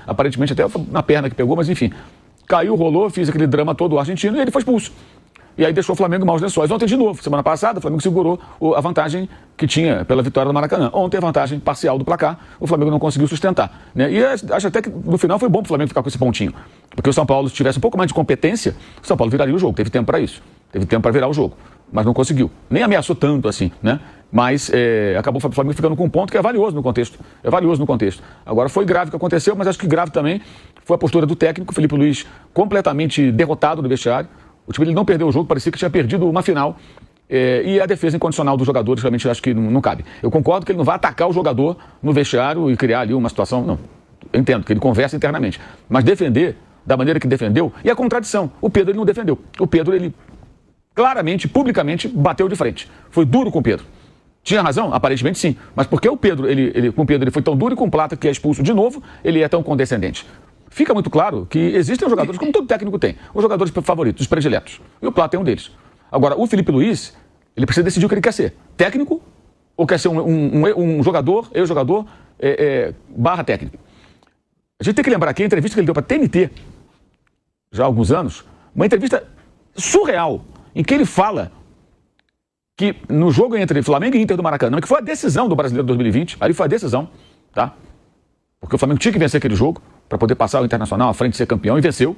aparentemente até na perna que pegou, mas enfim. Caiu, rolou, fez aquele drama todo o argentino e ele foi expulso. E aí deixou o Flamengo em maus lençóis. Ontem de novo, semana passada, o Flamengo segurou a vantagem que tinha pela vitória do Maracanã. Ontem a vantagem parcial do placar, o Flamengo não conseguiu sustentar, né? E acho até que no final foi bom para o Flamengo ficar com esse pontinho. Porque o São Paulo, se tivesse um pouco mais de competência, o São Paulo viraria o jogo. Teve tempo para isso. Teve tempo para virar o jogo. Mas não conseguiu. Nem ameaçou tanto assim, né? Mas acabou o Flamengo ficando com um ponto que é valioso no contexto. É valioso no contexto. Agora, foi grave o que aconteceu, mas acho que grave também foi a postura do técnico, Felipe Luiz, completamente derrotado no vestiário. O time ele não perdeu o jogo, parecia que tinha perdido uma final. E a defesa incondicional dos jogadores, realmente, acho que não cabe. Eu concordo que ele não vai atacar o jogador no vestiário e criar ali uma situação. Não, eu entendo que ele conversa internamente. Mas defender da maneira que defendeu, e a contradição. O Pedro ele não defendeu. O Pedro, ele claramente, publicamente, bateu de frente. Foi duro com o Pedro. Tinha razão? Aparentemente sim. Mas por que o Pedro, com o Pedro, ele foi tão duro e com o Plata, que é expulso de novo, ele é tão condescendente? Fica muito claro que existem jogadores, como todo técnico tem, os jogadores favoritos, os prediletos. E o Plata é um deles. Agora, o Felipe Luiz, ele precisa decidir o que ele quer ser. Técnico ou quer ser um jogador, ex-jogador, barra técnico. A gente tem que lembrar aqui a entrevista que ele deu para a TNT, já há alguns anos, uma entrevista surreal, em que ele fala que no jogo entre Flamengo e Inter do Maracanã, que foi a decisão do Brasileiro 2020, ali foi a decisão, tá? Porque o Flamengo tinha que vencer aquele jogo para poder passar o Internacional à frente de ser campeão, e venceu.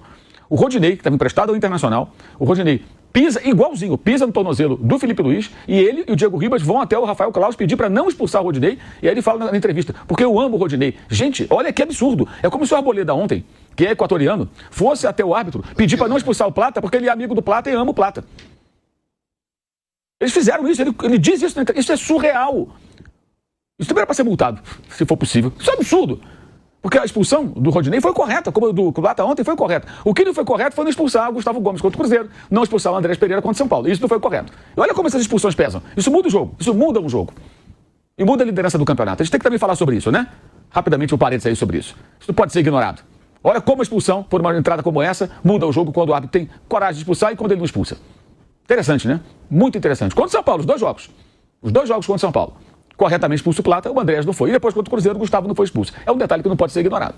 O Rodinei, que estava emprestado ao Internacional, o Rodinei pisa igualzinho, pisa no tornozelo do Felipe Luiz, e ele e o Diego Ribas vão até o Rafael Claus pedir para não expulsar o Rodinei, e aí ele fala na entrevista, porque eu amo o Rodinei. Gente, olha que absurdo. É como se o Arboleda ontem, que é equatoriano, fosse até o árbitro pedir para não expulsar o Plata, porque ele é amigo do Plata e ama o Plata. Eles fizeram isso, ele diz isso, isso é surreal. Isso também era para ser multado, se for possível. Isso é absurdo. Porque a expulsão do Rodinei foi correta, como a do Plata ontem foi correta. O que não foi correto foi não expulsar o Gustavo Gomes contra o Cruzeiro, não expulsar o Andrés Pereira contra o São Paulo. Isso não foi correto. E olha como essas expulsões pesam. Isso muda o jogo, isso muda um jogo. E muda a liderança do campeonato. A gente tem que também falar sobre isso, né? Rapidamente um parênteses aí sobre isso. Isso não pode ser ignorado. Olha como a expulsão, por uma entrada como essa, muda o jogo quando o árbitro tem coragem de expulsar e quando ele não expulsa. Interessante, né? Muito interessante. Contra o São Paulo, os dois jogos. Os dois jogos contra o São Paulo. Corretamente expulso o Plata, o Andrés não foi. E depois contra o Cruzeiro, o Gustavo não foi expulso. É um detalhe que não pode ser ignorado.